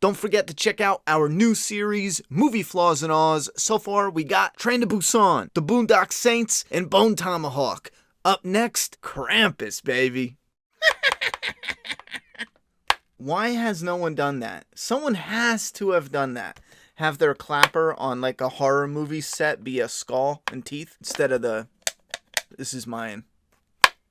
Don't forget to check out our new series, Movie Flaws and Aws. So far, we got Train to Busan, The Boondock Saints, and Bone Tomahawk. Up next, Krampus, baby. Why has no one done that? Someone has to have done that. Have their clapper on like a horror movie set be a skull and teeth instead of the, this is mine.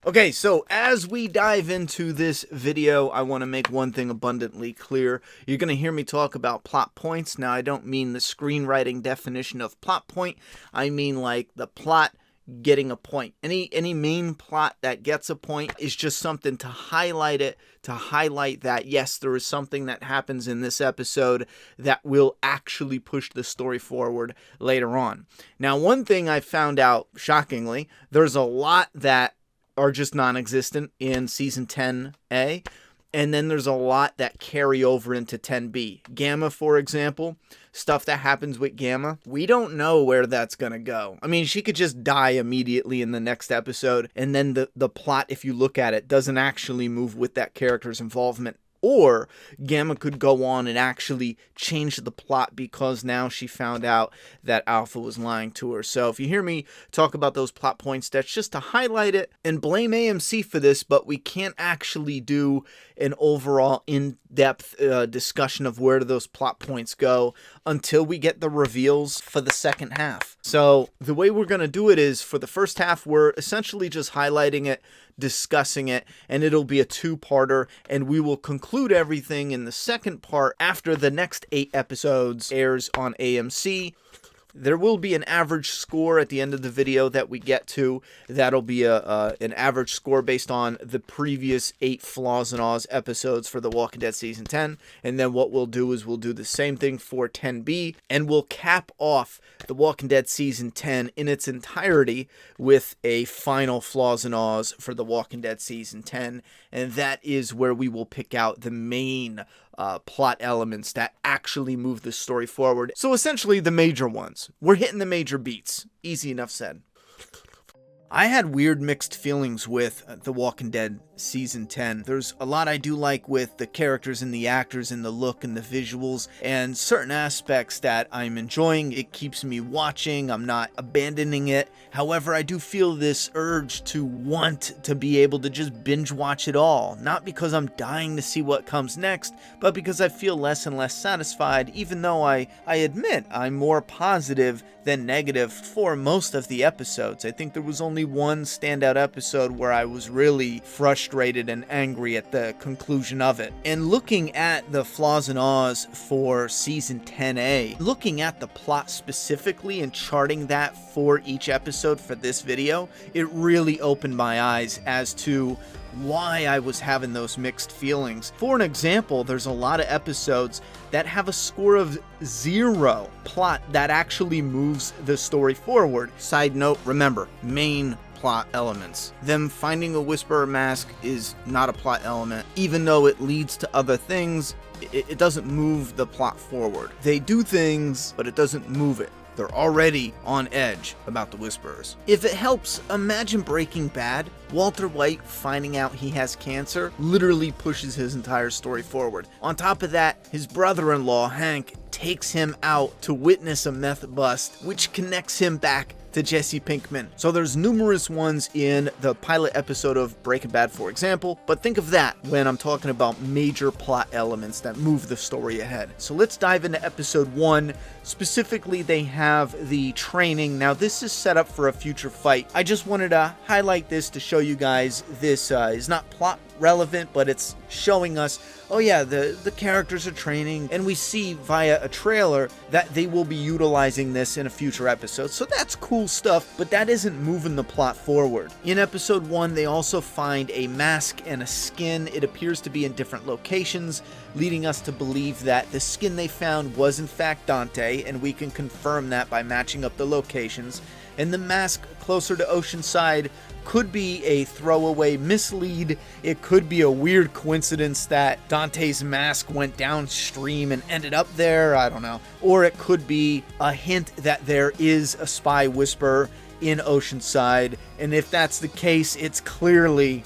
Okay, so as we dive into this video, I want to make one thing abundantly clear. You're going to hear me talk about plot points. Now, I don't mean the screenwriting definition of plot point. I mean like the plot getting a point. Any main plot that gets a point is just something to highlight it, to highlight that, yes, there is something that happens in this episode that will actually push the story forward later on. Now, one thing I found out, shockingly, there's a lot that are just non-existent in Season 10A, and then there's a lot that carry over into 10B. Gamma, for example, stuff that happens with Gamma, we don't know where that's going to go. I mean, she could just die immediately in the next episode, and then the plot, if you look at it, doesn't actually move with that character's involvement. Or Gamma could go on and actually change the plot because now she found out that Alpha was lying to her. So if you hear me talk about those plot points, that's just to highlight it and blame AMC for this, but we can't actually do an overall in-depth discussion of where do those plot points go until we get the reveals for the second half. So the way we're going to do it is for the first half, we're essentially just highlighting it, discussing it, and it'll be a two-parter, and we will conclude everything in the second part after the next 8 episodes airs on AMC. There will be an average score at the end of the video that we get to. That'll be an average score based on the previous 8 Flaws and Aws episodes for The Walking Dead Season 10. And then what we'll do is we'll do the same thing for 10B, and we'll cap off The Walking Dead Season 10 in its entirety with a final Flaws and Aws for The Walking Dead Season 10. And that is where we will pick out the main plot elements that actually move the story forward. So essentially the major ones. We're hitting the major beats. Easy enough said. I had weird mixed feelings with The Walking Dead Season 10. There's a lot I do like with the characters and the actors and the look and the visuals and certain aspects that I'm enjoying. It keeps me watching. I'm not abandoning it. However, I do feel this urge to want to be able to just binge watch it all. Not because I'm dying to see what comes next, but because I feel less and less satisfied, even though I admit I'm more positive than negative for most of the episodes. I think there was only one standout episode where I was really frustrated and angry at the conclusion of it. And looking at the Flaws and Aws for Season 10A, looking at the plot specifically and charting that for each episode for this video, it really opened my eyes as to why I was having those mixed feelings. For an example, there's a lot of episodes that have a score of 0 plot that actually moves the story forward. Side note, remember, main plot elements. Them finding a Whisperer mask is not a plot element. Even though it leads to other things, it doesn't move the plot forward. They do things, but it doesn't move it. They're already on edge about the Whisperers. If it helps, imagine Breaking Bad. Walter White finding out he has cancer literally pushes his entire story forward. On top of that, his brother-in-law, Hank, takes him out to witness a meth bust, which connects him back to Jesse Pinkman. So there's numerous ones in the pilot episode of Breaking Bad, for example, but think of that when I'm talking about major plot elements that move the story ahead. So let's dive into episode 1. Specifically, they have the training. Now, this is set up for a future fight. I just wanted to highlight this to show you guys this is not plot relevant, but it's showing us, oh yeah, the characters are training, and we see via a trailer that they will be utilizing this in a future episode. So that's cool stuff, but that isn't moving the plot forward. In episode 1, they also find a mask and a skin. It appears to be in different locations, leading us to believe that the skin they found was in fact Dante, and we can confirm that by matching up the locations. And the mask closer to Oceanside could be a throwaway mislead. It could be a weird coincidence that Dante's mask went downstream and ended up there. I don't know. Or it could be a hint that there is a spy whisperer in Oceanside. And if that's the case, it's clearly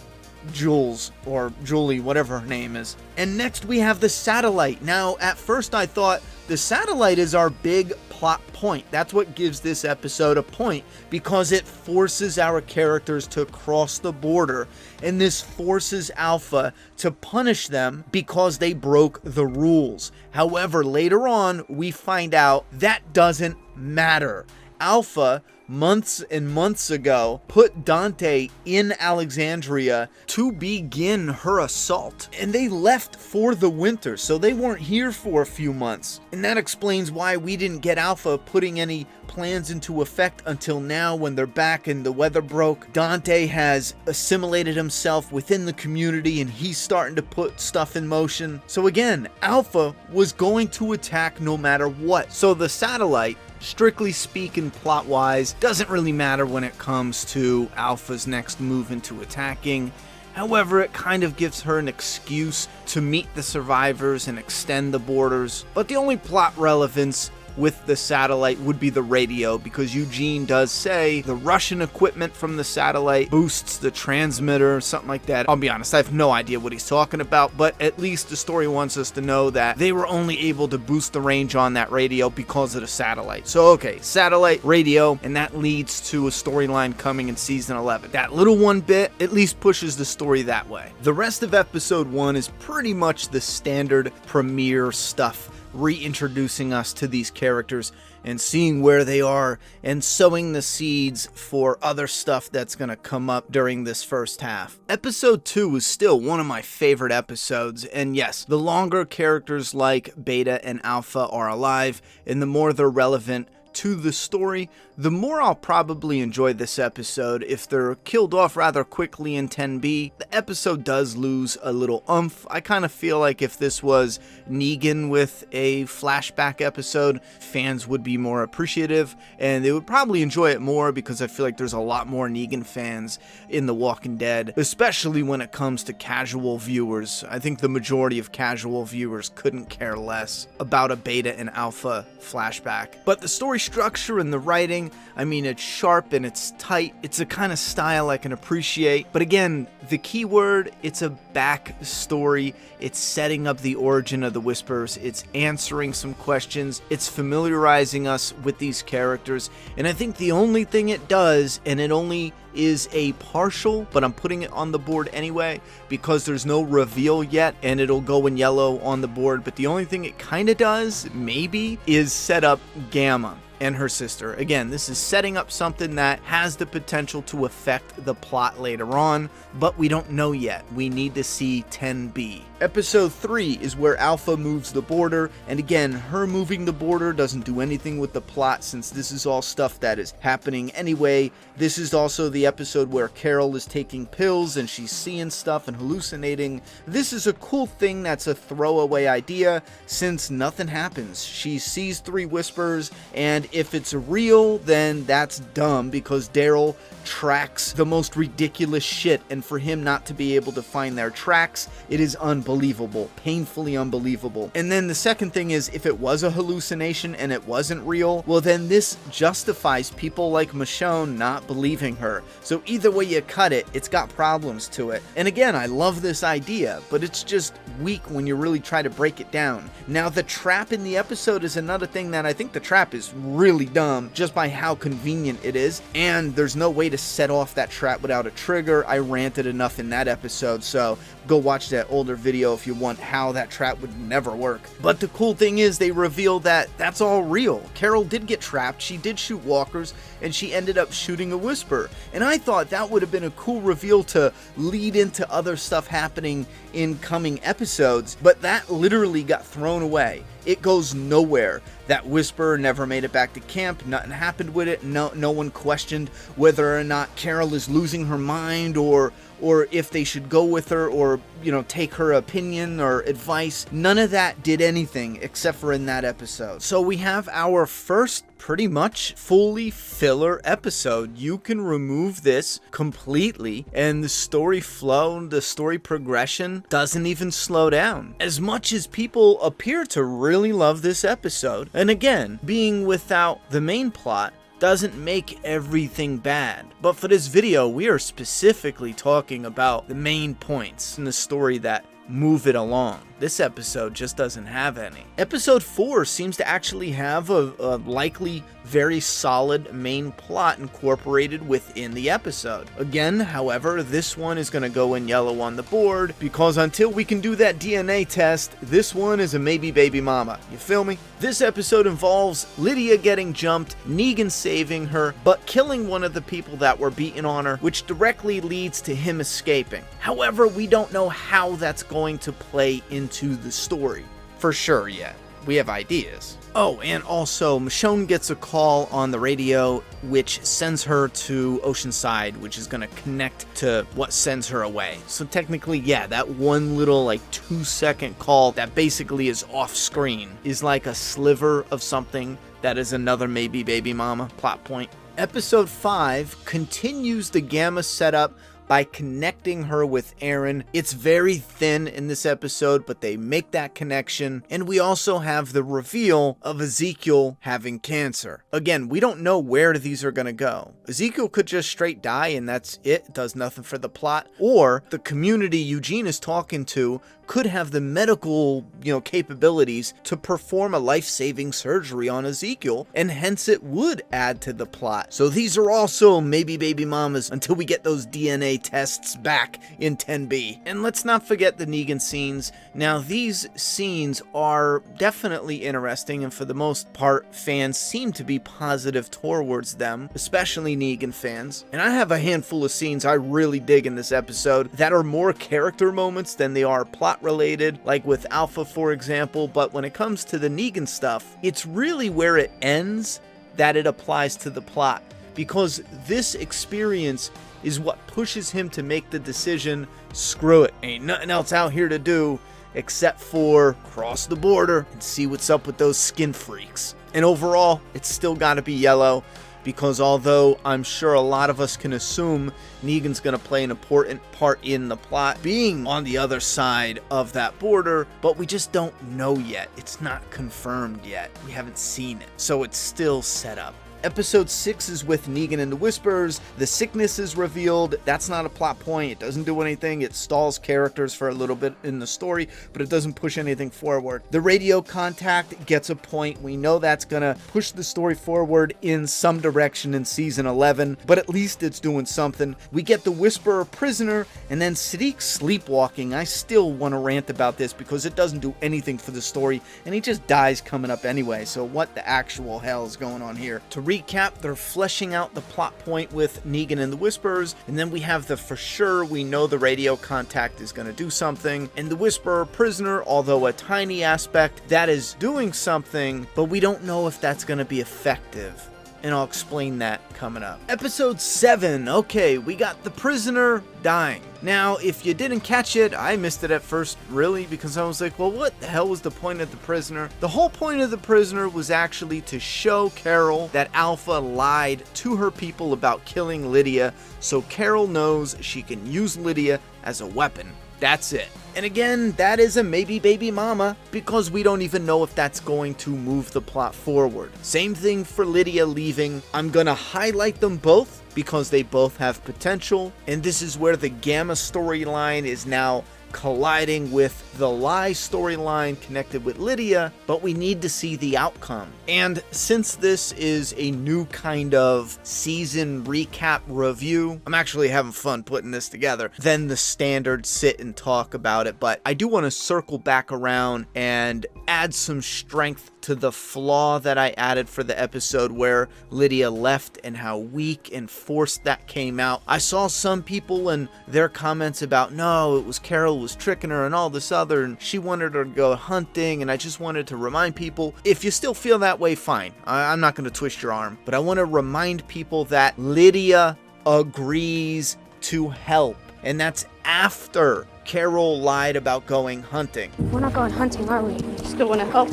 Jules, or Julie, whatever her name is. And next we have the satellite. Now, at first I thought the satellite is our big plot point. That's what gives this episode a point, because it forces our characters to cross the border, and this forces Alpha to punish them because they broke the rules. However, later on, we find out that doesn't matter. Alpha, months and months ago, put Dante in Alexandria to begin her assault. And they left for the winter, so they weren't here for a few months. And that explains why we didn't get Alpha putting any plans into effect until now, when they're back and the weather broke. Dante has assimilated himself within the community and he's starting to put stuff in motion. So again, Alpha was going to attack no matter what. So the satellite, strictly speaking, plot-wise, doesn't really matter when it comes to Alpha's next move into attacking. However, it kind of gives her an excuse to meet the survivors and extend the borders. But the only plot relevance with the satellite would be the radio, because Eugene does say the Russian equipment from the satellite boosts the transmitter, something like that. I'll be honest, I have no idea what he's talking about, but at least the story wants us to know that they were only able to boost the range on that radio because of the satellite. So okay, satellite, radio, and that leads to a storyline coming in season 11. That little one bit at least pushes the story that way. The rest of episode 1 is pretty much the standard premiere stuff, reintroducing us to these characters and seeing where they are and sowing the seeds for other stuff that's going to come up during this first half. Episode 2 is still one of my favorite episodes, and yes, the longer characters like Beta and Alpha are alive and the more they're relevant to the story, the more I'll probably enjoy this episode. If they're killed off rather quickly in 10B, the episode does lose a little oomph. I kind of feel like if this was Negan with a flashback episode, fans would be more appreciative and they would probably enjoy it more, because I feel like there's a lot more Negan fans in The Walking Dead, especially when it comes to casual viewers. I think the majority of casual viewers couldn't care less about a Beta and Alpha flashback. But the story structure and the writing, I mean, it's sharp and it's tight. It's a kind of style I can appreciate. But again, the key word, it's a backstory. It's setting up the origin of the Whispers. It's answering some questions. It's familiarizing us with these characters. And I think the only thing it does, and it only is a partial, but I'm putting it on the board anyway because there's no reveal yet and it'll go in yellow on the board, but the only thing it kind of does, maybe, is set up Gamma and her sister. Again, this is setting up something that has the potential to affect the plot later on, but we don't know yet. We need to see 10B. Episode 3 is where Alpha moves the border, and again, her moving the border doesn't do anything with the plot since this is all stuff that is happening anyway. This is also the episode where Carol is taking pills and she's seeing stuff and hallucinating. This is a cool thing that's a throwaway idea since nothing happens. She sees 3 whispers, and if it's real, then that's dumb because Daryl tracks the most ridiculous shit, and for him not to be able to find their tracks, it is unbelievable, painfully unbelievable. And then the second thing is, if it was a hallucination and it wasn't real, well then this justifies people like Michonne not believing her. So either way you cut it, it's got problems to it. And again, I love this idea, but it's just weak when you really try to break it down. Now the trap in the episode is another thing that I think the trap is really dumb just by how convenient it is, and there's no way to set off that trap without a trigger. I ranted enough in that episode, so go watch that older video if you want how that trap would never work. But the cool thing is they reveal that that's all real. Carol did get trapped, she did shoot walkers, and she ended up shooting a whisper. And I thought that would have been a cool reveal to lead into other stuff happening in coming episodes, but that literally got thrown away. It goes nowhere. That whisper never made it back to camp. Nothing happened with it. No one questioned whether or not Carol is losing her mind or if they should go with her or, take her opinion or advice. None of that did anything except for in that episode. So we have our first pretty much fully filler episode. You can remove this completely and the story flow, the story progression doesn't even slow down. As much as people appear to really love this episode, and again, being without the main plot, doesn't make everything bad. But for this video, we are specifically talking about the main points in the story that move it along. This episode just doesn't have any. Episode 4 seems to actually have a likely very solid main plot incorporated within the episode. Again, however, this one is going to go in yellow on the board because until we can do that DNA test, this one is a maybe baby mama. You feel me? This episode involves Lydia getting jumped, Negan saving her, but killing one of the people that were beating on her, which directly leads to him escaping. However, we don't know how that's going to play into the story for sure yet. We have ideas. Oh, and also Michonne gets a call on the radio which sends her to Oceanside, which is going to connect to what sends her away. So technically, yeah, that one little 2-second call that basically is off screen is like a sliver of something that is another maybe baby mama plot point. Episode 5 continues the Gamma setup by connecting her with Aaron. It's very thin in this episode, but they make that connection. And we also have the reveal of Ezekiel having cancer. Again, we don't know where these are going to go. Ezekiel could just straight die and that's it. It does nothing for the plot. Or the community Eugene is talking to could have the medical, capabilities to perform a life-saving surgery on Ezekiel, and hence it would add to the plot. So these are also maybe baby mamas until we get those DNA tests back in 10B. And let's not forget the Negan scenes. Now, these scenes are definitely interesting, and for the most part, fans seem to be positive towards them, especially Negan fans. And I have a handful of scenes I really dig in this episode that are more character moments than they are plot related, like with Alpha, for example. But when it comes to the Negan stuff, it's really where it ends that it applies to the plot, because this experience is what pushes him to make the decision, screw it, ain't nothing else out here to do except for cross the border and see what's up with those skin freaks. And overall, it's still got to be yellow, because although I'm sure a lot of us can assume Negan's going to play an important part in the plot, being on the other side of that border, but we just don't know yet. It's not confirmed yet. We haven't seen it, so it's still set up. Episode 6 is with Negan and the Whispers. The sickness is revealed. That's not a plot point. It doesn't do anything. It stalls characters for a little bit in the story, but it doesn't push anything forward. The radio contact gets a point. We know that's gonna push the story forward in some direction in season 11, but at least it's doing something. We get the Whisperer prisoner, and then Sadiq sleepwalking. I still want to rant about this because it doesn't do anything for the story, and he just dies coming up anyway, so what the actual hell is going on here? To recap, they're fleshing out the plot point with Negan and the Whisperers, and then we have the for sure we know the radio contact is going to do something, and the Whisperer prisoner, although a tiny aspect, that is doing something, but we don't know if that's going to be effective. And I'll explain that coming up. Episode 7. Okay, we got the prisoner dying. Now, if you didn't catch it, I missed it at first, really, because I was like, well, what the hell was the point of the prisoner? The whole point of the prisoner was actually to show Carol that Alpha lied to her people about killing Lydia, so Carol knows she can use Lydia as a weapon. That's it. And again, that is a maybe baby mama, because we don't even know if that's going to move the plot forward. Same thing for Lydia leaving. I'm gonna highlight them both because they both have potential, and this is where the Gamma storyline is now colliding with the Lie storyline connected with Lydia, but we need to see the outcome. And since this is a new kind of season recap review, I'm actually having fun putting this together than the standard sit and talk about it, but I do want to circle back around and add some strength to the flaw that I added for the episode where Lydia left and how weak and forced that came out. I saw some people and their comments about, no, it was Carol was tricking her and all this other, and she wanted her to go hunting, and I just wanted to remind people, if you still feel that way, fine. I'm not going to twist your arm, but I want to remind people that Lydia agrees to help, and that's after Carol lied about going hunting. We're not going hunting, are we? Still want to help?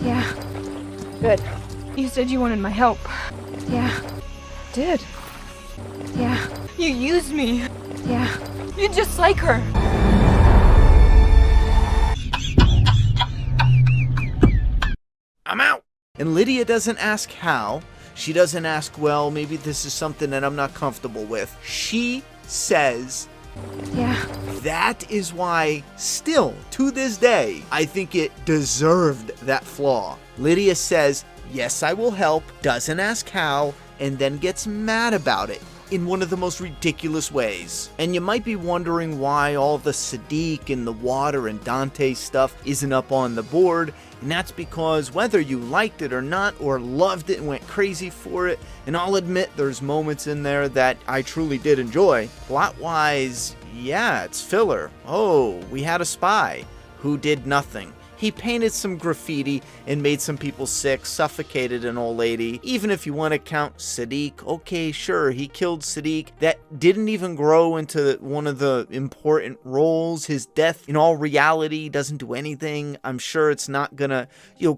Yeah. Good. You said you wanted my help. Yeah. Did. Yeah. You used me. Yeah. You're just like her. I'm out. And Lydia doesn't ask how. She doesn't ask, well, maybe this is something that I'm not comfortable with. She says, Yeah. that is why, still, to this day, I think it deserved that flaw. Lydia says, yes, I will help, doesn't ask how, and then gets mad about it in one of the most ridiculous ways. And you might be wondering why all the Sadiq and the water and Dante stuff isn't up on the board, and that's because whether you liked it or not, or loved it and went crazy for it, and I'll admit there's moments in there that I truly did enjoy, plot-wise, yeah, it's filler. Oh, we had a spy who did nothing. He painted some graffiti and made some people sick, suffocated an old lady. Even if you want to count Sadiq, okay, sure, he killed Sadiq. That didn't even grow into one of the important roles. His death, in all reality, doesn't do anything. I'm sure it's not gonna,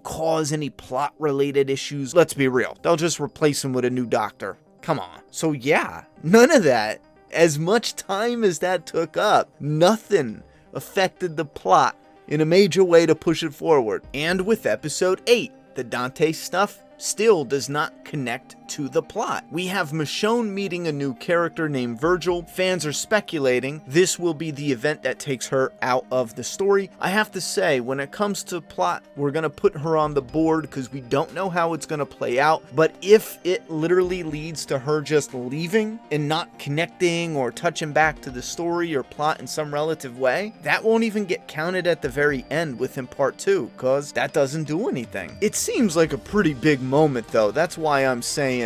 cause any plot-related issues. Let's be real. They'll just replace him with a new doctor. Come on. So yeah, none of that. As much time as that took up, nothing affected the plot in a major way to push it forward. And with episode 8, the Dante stuff still does not connect to the plot. We have Michonne meeting a new character named Virgil. Fans are speculating this will be the event that takes her out of the story. I have to say, when it comes to plot, we're gonna put her on the board because we don't know how it's gonna play out. But if it literally leads to her just leaving and not connecting or touching back to the story or plot in some relative way, that won't even get counted at the very end within part 2, because that doesn't do anything. It seems like a pretty big moment though. That's why I'm saying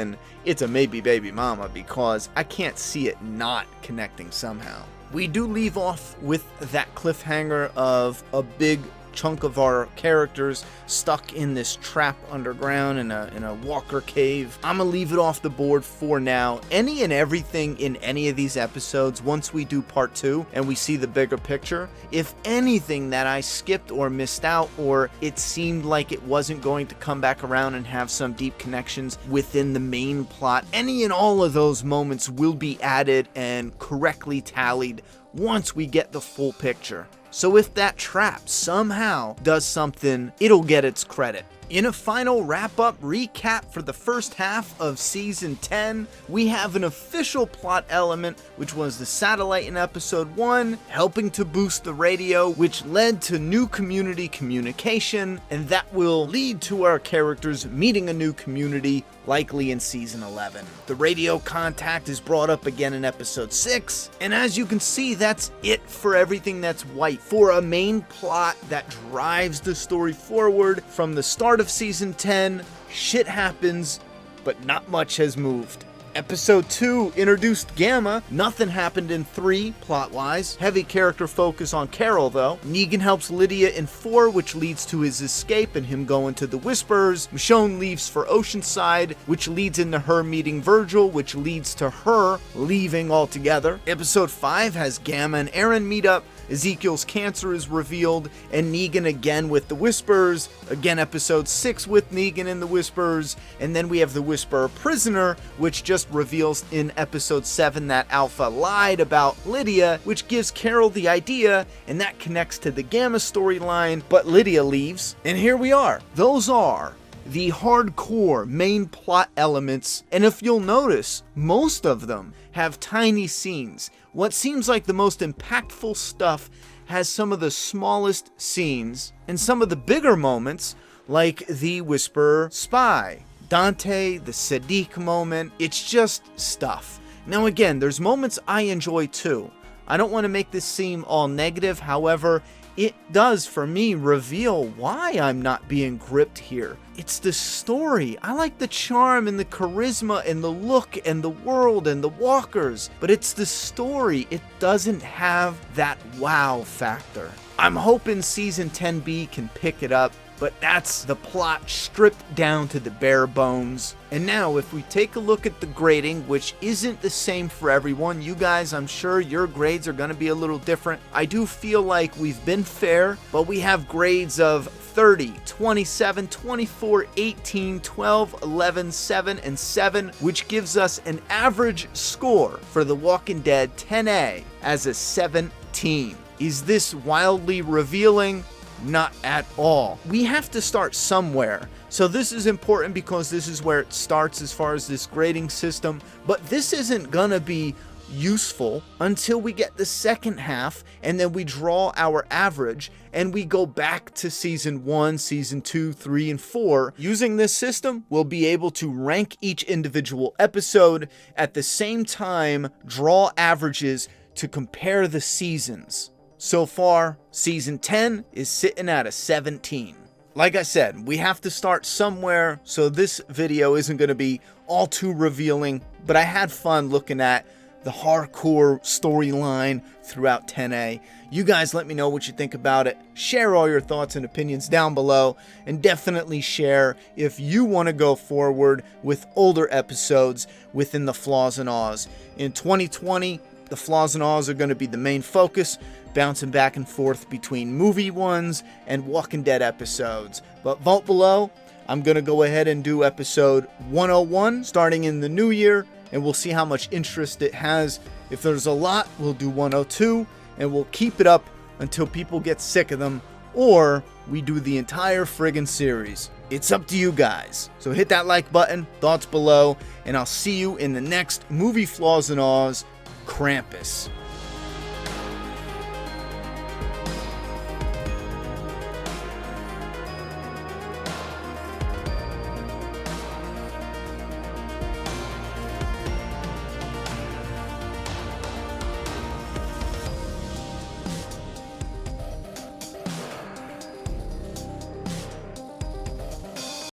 it's a maybe baby mama, because I can't see it not connecting somehow. We do leave off with that cliffhanger of a big chunk of our characters stuck in this trap underground in a walker cave. I'm gonna leave it off the board for now. Any and everything in any of these episodes, once we do part 2 and we see the bigger picture, if anything that I skipped or missed out, or it seemed like it wasn't going to come back around and have some deep connections within the main plot, any and all of those moments will be added and correctly tallied once we get the full picture. So if that trap somehow does something, it'll get its credit. In a final wrap-up recap for the first half of Season 10, we have an official plot element, which was the satellite in Episode 1, helping to boost the radio, which led to new community communication, and that will lead to our characters meeting a new community, likely in Season 11. The radio contact is brought up again in Episode 6, and as you can see, that's it for everything that's white. For a main plot that drives the story forward from the start of Season 10, shit happens, but not much has moved. Episode 2 introduced Gamma. Nothing happened in 3, plot-wise. Heavy character focus on Carol, though. Negan helps Lydia in 4, which leads to his escape and him going to the Whisperers. Michonne leaves for Oceanside, which leads into her meeting Virgil, which leads to her leaving altogether. Episode 5 has Gamma and Aaron meet up. Ezekiel's cancer is revealed, and Negan again with the Whisperers. Again, Episode 6 with Negan and the Whisperers. And then we have the Whisperer prisoner, which just reveals in Episode 7 that Alpha lied about Lydia, which gives Carol the idea, and that connects to the Gamma storyline, but Lydia leaves. And here we are. Those are the hardcore main plot elements, and if you'll notice, most of them have tiny scenes. What seems like the most impactful stuff has some of the smallest scenes, and some of the bigger moments, like the Whisperer spy, Dante, the Sadiq moment, it's just stuff. Now again, there's moments I enjoy too. I don't want to make this seem all negative, however, it does, for me, reveal why I'm not being gripped here. It's the story. I like the charm and the charisma and the look and the world and the walkers, but it's the story. It doesn't have that wow factor. I'm hoping Season 10B can pick it up, but that's the plot stripped down to the bare bones. And now, if we take a look at the grading, which isn't the same for everyone, you guys, I'm sure your grades are going to be a little different. I do feel like we've been fair, but we have grades of 30, 27, 24, 18, 12, 11, 7, and 7, which gives us an average score for The Walking Dead 10A as a 17. Is this wildly revealing? Not at all. We have to start somewhere. So this is important because this is where it starts as far as this grading system. But this isn't gonna be useful until we get the second half, and then we draw our average and we go back to season 1, season 2, 3, and 4. Using this system, we'll be able to rank each individual episode, at the same time draw averages to compare the seasons. So far, season 10 is sitting at a 17. Like I said, we have to start somewhere, so this video isn't going to be all too revealing, but I had fun looking at the hardcore storyline throughout 10A. You guys let me know what you think about it. Share all your thoughts and opinions down below, and definitely share if you want to go forward with older episodes within the Flaws and Aws. In 2020, the Flaws and Aws are going to be the main focus, bouncing back and forth between movie ones and Walking Dead episodes. But vote below. I'm going to go ahead and do episode 101 starting in the new year, and we'll see how much interest it has. If there's a lot, we'll do 102, and we'll keep it up until people get sick of them, or we do the entire friggin' series. It's up to you guys. So hit that like button, thoughts below, and I'll see you in the next Movie Flaws and Aws, Krampus.